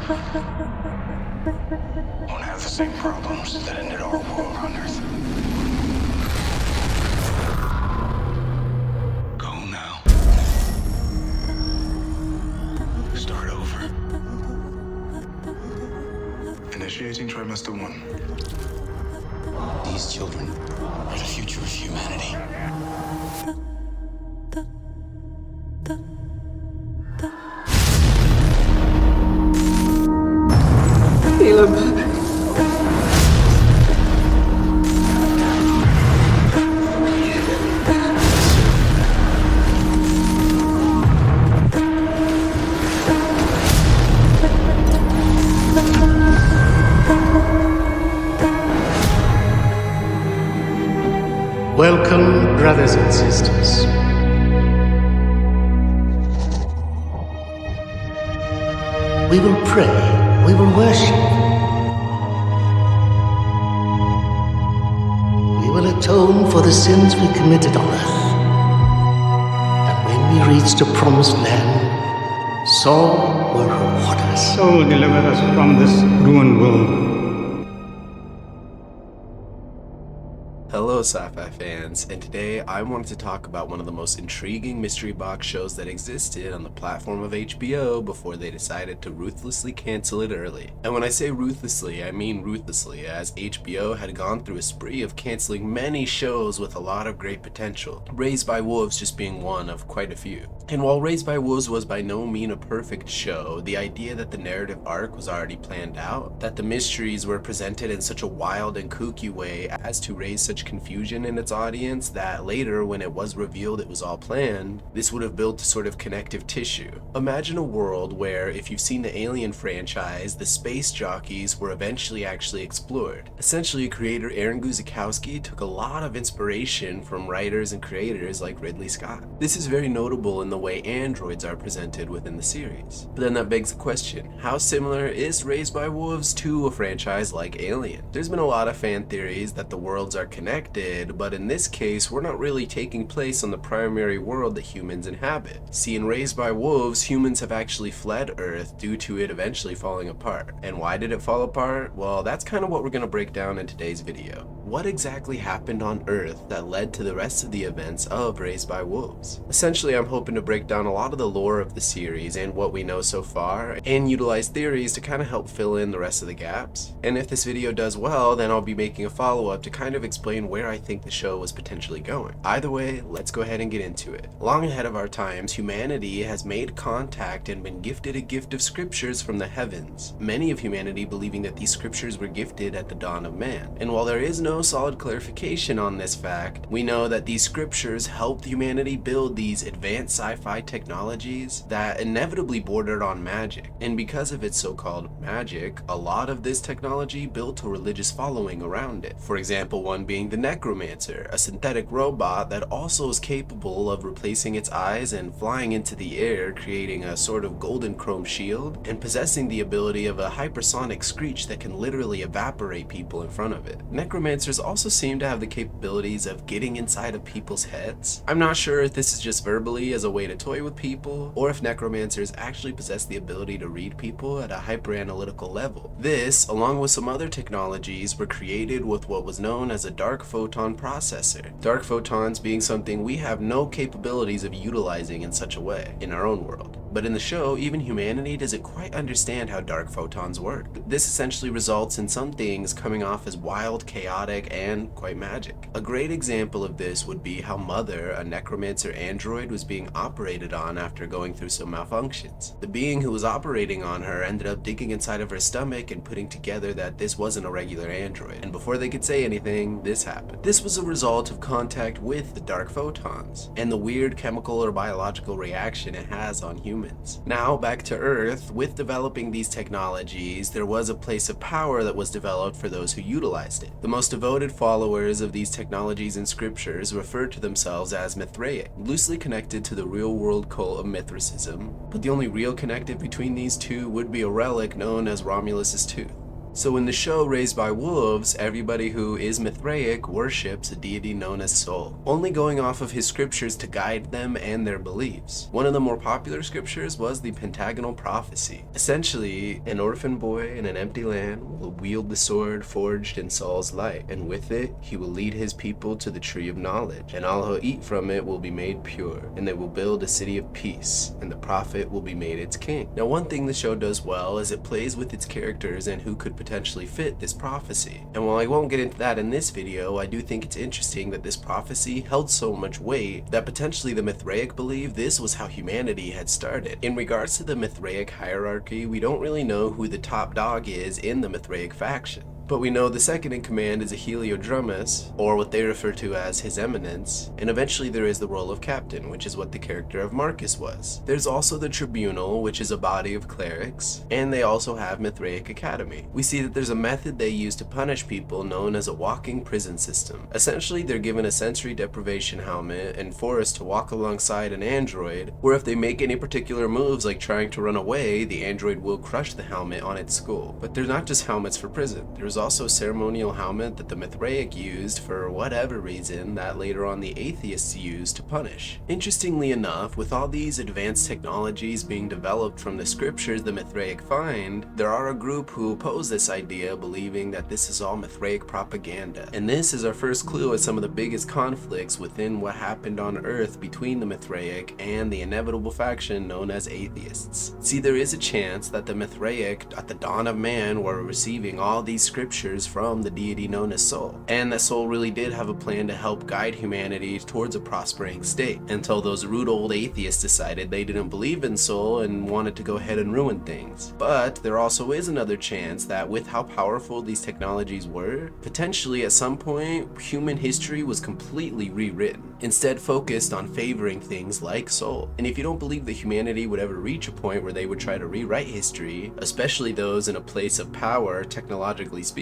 Won't have the same problems that ended our war on Earth. Go now. Start over. Initiating trimester 1. These children are the future of humanity. Welcome, brothers and sisters. We will pray, we will worship. We will atone for the sins we committed on earth. And when we reach the promised land, Saul will reward us. So deliver us from this ruined world. Hello sci-fi fans, and today I wanted to talk about one of the most intriguing mystery box shows that existed on the platform of HBO before they decided to ruthlessly cancel it early. And when I say ruthlessly, I mean ruthlessly, as HBO had gone through a spree of canceling many shows with a lot of great potential, Raised by Wolves just being one of quite a few. And while Raised by Wolves was by no means a perfect show, the idea that the narrative arc was already planned out, that the mysteries were presented in such a wild and kooky way as to raise such confusion in its audience that later, when it was revealed it was all planned, this would have built a sort of connective tissue. Imagine a world where, if you've seen the Alien franchise, the space jockeys were eventually actually explored. Essentially, creator Aaron Guzikowski took a lot of inspiration from writers and creators like Ridley Scott. This is very notable in the way androids are presented within the series. But then that begs the question, how similar is Raised by Wolves to a franchise like Alien? There's been a lot of fan theories that the worlds are connected, but in this case, we're not really taking place on the primary world that humans inhabit. See, in Raised by Wolves, humans have actually fled Earth due to it eventually falling apart. And why did it fall apart? Well, that's kind of what we're going to break down in today's video. What exactly happened on Earth that led to the rest of the events of Raised by Wolves? Essentially, I'm hoping to break down a lot of the lore of the series and what we know so far, and utilize theories to kind of help fill in the rest of the gaps. And if this video does well, then I'll be making a follow-up to kind of explain where I think the show was potentially going. Either way, let's go ahead and get into it. Long ahead of our times, humanity has made contact and been gifted a gift of scriptures from the heavens, many of humanity believing that these scriptures were gifted at the dawn of man. And while there is no solid clarification on this fact, we know that these scriptures helped humanity build these advanced sci-fi technologies that inevitably bordered on magic. And because of its so-called magic, a lot of this technology built a religious following around it. For example, one being the Necromancer, a synthetic robot that also is capable of replacing its eyes and flying into the air, creating a sort of golden chrome shield, and possessing the ability of a hypersonic screech that can literally evaporate people in front of it. Necromancers also seem to have the capabilities of getting inside of people's heads. I'm not sure if this is just verbally as a way to toy with people, or if necromancers actually possess the ability to read people at a hyper-analytical level. This, along with some other technologies, were created with what was known as a dark photon processor. Dark photons being something we have no capabilities of utilizing in such a way in our own world. But in the show, even humanity doesn't quite understand how dark photons work. This essentially results in some things coming off as wild, chaotic, and quite magic. A great example of this would be how Mother, a necromancer android, was being operated on after going through some malfunctions. The being who was operating on her ended up digging inside of her stomach and putting together that this wasn't a regular android. And before they could say anything, this happened. This was a result of contact with the dark photons and the weird chemical or biological reaction it has on humans. Now, back to Earth, with developing these technologies, there was a place of power that was developed for those who utilized it. The most devoted followers of these technologies and scriptures referred to themselves as Mithraic, loosely connected to the real-world cult of Mithricism, but the only real connective between these two would be a relic known as Romulus's tooth. So in the show Raised by Wolves, everybody who is Mithraic worships a deity known as Sol, only going off of his scriptures to guide them and their beliefs. One of the more popular scriptures was the Pentagonal Prophecy. Essentially, an orphan boy in an empty land will wield the sword forged in Sol's light, and with it he will lead his people to the tree of knowledge, and all who eat from it will be made pure, and they will build a city of peace, and the prophet will be made its king. Now, one thing the show does well is it plays with its characters and who could potentially fit this prophecy. And while I won't get into that in this video, I do think it's interesting that this prophecy held so much weight that potentially the Mithraic believe this was how humanity had started. In regards to the Mithraic hierarchy, we don't really know who the top dog is in the Mithraic faction. But we know the second in command is a Heliodrumus, or what they refer to as His Eminence, and eventually there is the role of captain, which is what the character of Marcus was. There's also the Tribunal, which is a body of clerics, and they also have Mithraic Academy. We see that there's a method they use to punish people known as a walking prison system. Essentially, they're given a sensory deprivation helmet and forced to walk alongside an android, where if they make any particular moves like trying to run away, the android will crush the helmet on its skull. But they're not just helmets for prison. There's also a ceremonial helmet that the Mithraic used for whatever reason that later on the atheists used to punish. Interestingly enough, with all these advanced technologies being developed from the scriptures the Mithraic find, there are a group who oppose this idea, believing that this is all Mithraic propaganda. And this is our first clue at some of the biggest conflicts within what happened on Earth between the Mithraic and the inevitable faction known as atheists. See, there is a chance that the Mithraic at the dawn of man were receiving all these scriptures from the deity known as Sol, and that Sol really did have a plan to help guide humanity towards a prospering state, until those rude old atheists decided they didn't believe in Sol and wanted to go ahead and ruin things. But there also is another chance that with how powerful these technologies were, potentially at some point human history was completely rewritten, instead focused on favoring things like Sol. And if you don't believe that humanity would ever reach a point where they would try to rewrite history, especially those in a place of power technologically speaking,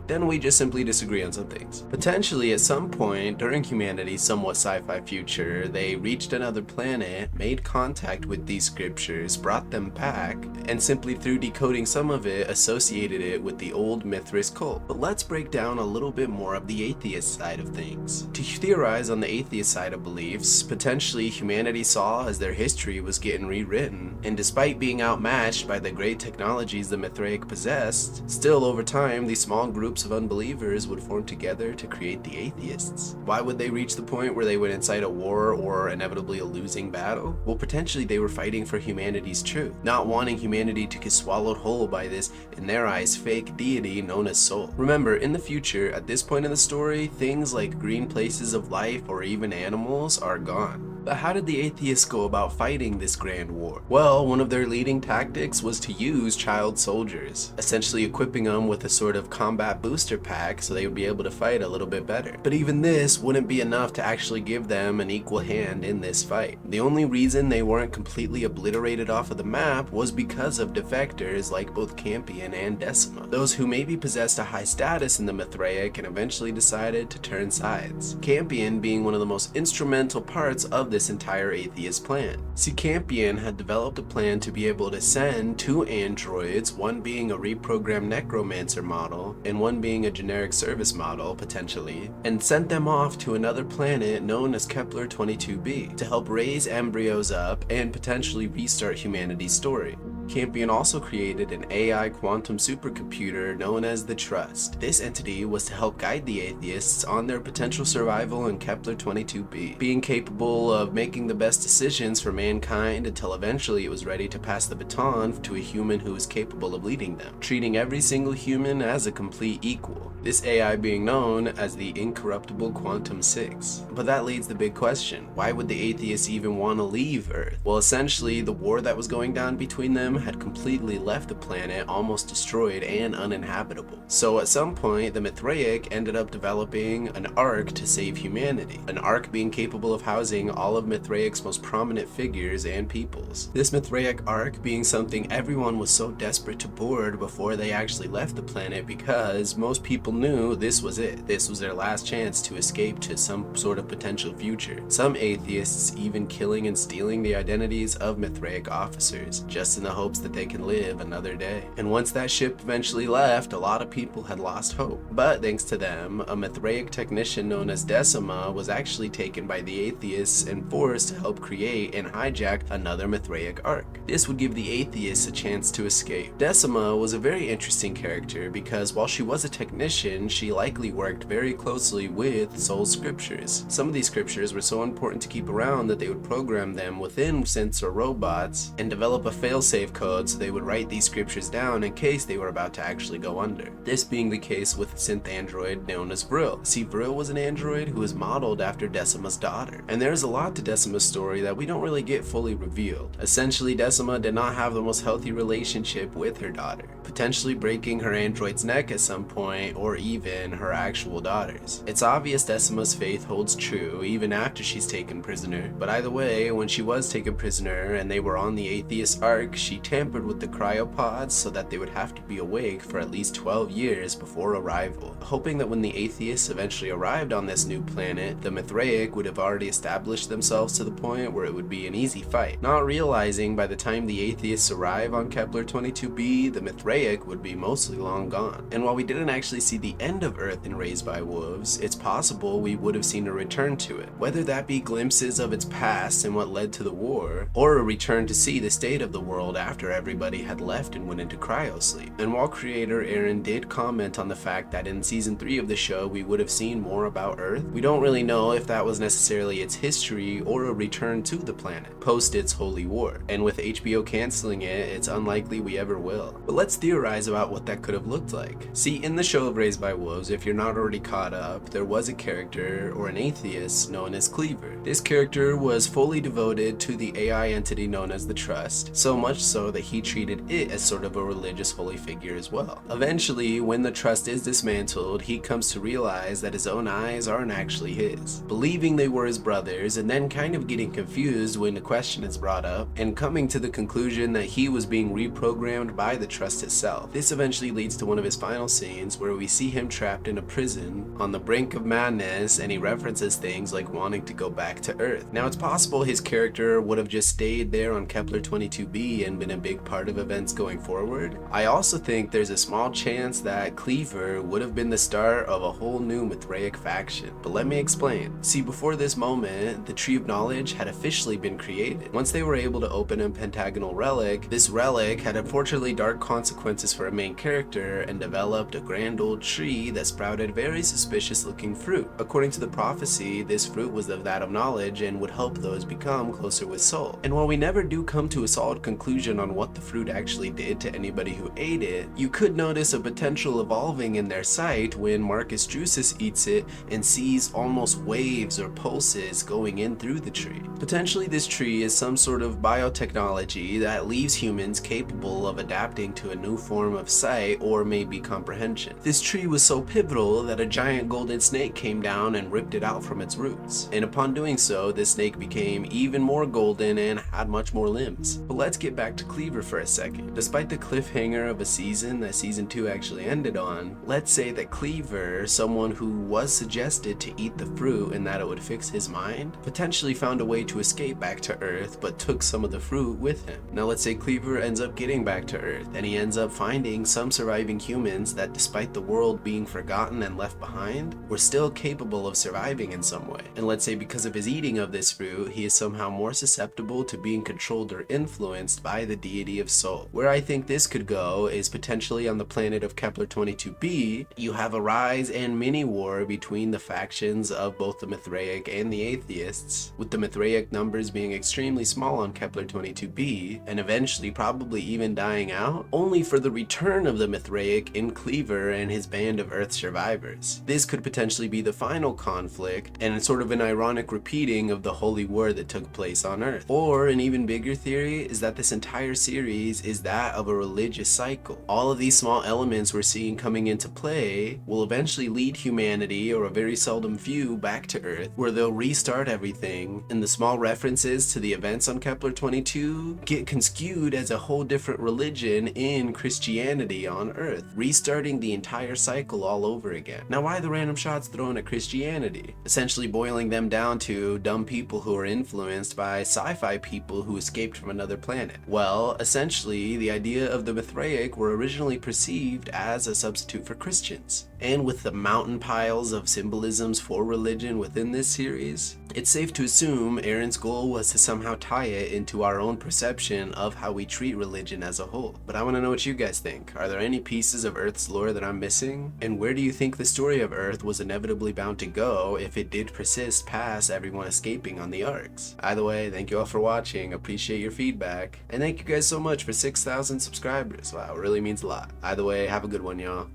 then we just simply disagree on some things. Potentially at some point during humanity's somewhat sci-fi future, they reached another planet, made contact with these scriptures, brought them back, and simply through decoding some of it, associated it with the old Mithras cult. But let's break down a little bit more of the atheist side of things. To theorize on the atheist side of beliefs, potentially humanity saw as their history was getting rewritten, and despite being outmatched by the great technologies the Mithraic possessed, still over time these small groups of unbelievers would form together to create the atheists. Why would they reach the point where they would incite a war or inevitably a losing battle? Well, potentially they were fighting for humanity's truth, not wanting humanity to get swallowed whole by this, in their eyes, fake deity known as Sol. Remember, in the future, at this point in the story, things like green places of life or even animals are gone. But how did the atheists go about fighting this grand war? Well, one of their leading tactics was to use child soldiers, essentially equipping them with a sort of combat booster pack so they would be able to fight a little bit better. But even this wouldn't be enough to actually give them an equal hand in this fight. The only reason they weren't completely obliterated off of the map was because of defectors like both Campion and Decima, those who maybe possessed a high status in the Mithraic and eventually decided to turn sides. Campion being one of the most instrumental parts of this entire atheist plan. See, Campion had developed a plan to be able to send two androids, one being a reprogrammed necromancer model and one being a generic service model potentially, and sent them off to another planet known as Kepler 22b to help raise embryos up and potentially restart humanity's story. Campion also created an AI quantum supercomputer known as the Trust. This entity was to help guide the atheists on their potential survival in Kepler 22b, being capable of making the best decisions for mankind until eventually it was ready to pass the baton to a human who was capable of leading them, treating every single human as a complete equal. This AI being known as the Incorruptible Quantum 6. But that leads the big question, why would the atheists even want to leave Earth? Well, essentially, the war that was going down between them had completely left the planet almost destroyed and uninhabitable. So at some point, the Mithraic ended up developing an ark to save humanity, an ark being capable of housing all of Mithraic's most prominent figures and peoples. This Mithraic ark being something everyone was so desperate to board before they actually left the planet, because most people knew this was it. This was their last chance to escape to some sort of potential future. Some atheists even killing and stealing the identities of Mithraic officers, just in the hopes that they can live another day. And once that ship eventually left, a lot of people had lost hope. But thanks to them, a Mithraic technician known as Decima was actually taken by the atheists and forced to help create and hijack another Mithraic ark. This would give the atheists a chance to escape. Decima was a very interesting character because while she was a technician, she likely worked very closely with soul scriptures. Some of these scriptures were so important to keep around that they would program them within synths or robots and develop a failsafe code so they would write these scriptures down in case they were about to actually go under. This being the case with a synth android known as Vril. See, Vril was an android who was modeled after Decima's daughter. And there's a lot to Decima's story that we don't really get fully revealed. Essentially, Decima did not have the most healthy relationship with her daughter, potentially breaking her android's neck at some point, or even her actual daughter's. It's obvious Decima's faith holds true even after she's taken prisoner, but either way, when she was taken prisoner and they were on the atheist ark, she tampered with the cryopods so that they would have to be awake for at least 12 years before arrival, hoping that when the atheists eventually arrived on this new planet, the Mithraic would have already established themselves to the point where it would be an easy fight, not realizing by the time the atheists arrive on Kepler 22b, the Mithraic would be mostly long gone. And while we didn't actually see the end of Earth in Raised by Wolves, it's possible we would have seen a return to it, whether that be glimpses of its past and what led to the war, or a return to see the state of the world after everybody had left and went into cryosleep. And while creator Aaron did comment on the fact that in season 3 of the show we would have seen more about Earth, we don't really know if that was necessarily its history or a return to the planet post its holy war. And with HBO canceling it, it's unlikely we ever will. But let's theorize about what that could have looked like. See, in the show of Raised by Wolves, if you're not already caught up, there was a character or an atheist known as Cleaver. This character was fully devoted to the AI entity known as the Trust, so much so that he treated it as sort of a religious holy figure as well. Eventually, when the Trust is dismantled, he comes to realize that his own eyes aren't actually his, believing they were his brothers, and then kind of getting confused when the question is brought up, and coming to the conclusion that he was being reprogrammed by the Trust itself. This eventually leads to one of his final scenes where we see him trapped in a prison on the brink of madness, and he references things like wanting to go back to Earth. Now, it's possible his character would have just stayed there on Kepler 22b and been a big part of events going forward. I also think there's a small chance that Cleaver would have been the start of a whole new Mithraic faction. But let me explain. See, before this moment, the Tree of Knowledge had officially been created. Once they were able to open a pentagonal relic, this relic had unfortunately dark consequences for a main character and developed a grand old tree that sprouted very suspicious looking fruit. According to the prophecy, this fruit was of that of knowledge and would help those become closer with soul. And while we never do come to a solid conclusion on what the fruit actually did to anybody who ate it, you could notice a potential evolving in their sight when Marcus Drusus eats it and sees almost waves or pulses going in through the tree. Potentially this tree is some sort of biotechnology that leaves humans capable of adapting to a new form of sight or maybe comprehension. This tree was so pivotal that a giant golden snake came down and ripped it out from its roots. And upon doing so, this snake became even more golden and had much more limbs. But let's get back to Cleaver for a second. Despite the cliffhanger of a season that season 2 actually ended on, let's say that Cleaver, someone who was suggested to eat the fruit and that it would fix his mind, potentially found a way to escape back to Earth but took some of the fruit with him. Now let's say Cleaver ends up getting back to Earth and he ends up finding some surviving humans that, despite the world being forgotten and left behind, were still capable of surviving in some way. And let's say because of his eating of this fruit, he is somehow more susceptible to being controlled or influenced by the deity of soul. Where I think this could go is potentially on the planet of Kepler 22b, you have a rise and mini war between the factions of both the Mithraic and the atheists, with the Mithraic numbers being extremely small on Kepler 22b, and eventually probably even dying out, only for the return of the Mithraic in Cleaver and his band of Earth survivors. This could potentially be the final conflict, and sort of an ironic repeating of the holy war that took place on Earth. Or an even bigger theory is that this entire series is that of a religious cycle. All of these small elements we're seeing coming into play will eventually lead humanity, or a very seldom few, back to Earth, where they'll restart everything, and the small references to the events on Kepler 22 get construed as a whole different religion in Christianity on Earth, restarting the entire cycle all over again. Now, why the random shots thrown at Christianity? Essentially boiling them down to dumb people who are influenced by sci-fi people who escaped from another planet. Well, Well, essentially, the idea of the Mithraic were originally perceived as a substitute for Christians. And with the mountain piles of symbolisms for religion within this series, it's safe to assume Aaron's goal was to somehow tie it into our own perception of how we treat religion as a whole. But I want to know what you guys think. Are there any pieces of Earth's lore that I'm missing? And where do you think the story of Earth was inevitably bound to go if it did persist past everyone escaping on the arcs? Either way, thank you all for watching, appreciate your feedback, and thank you guys so much for 6,000 subscribers. Wow, it really means a lot. Either way, have a good one, y'all.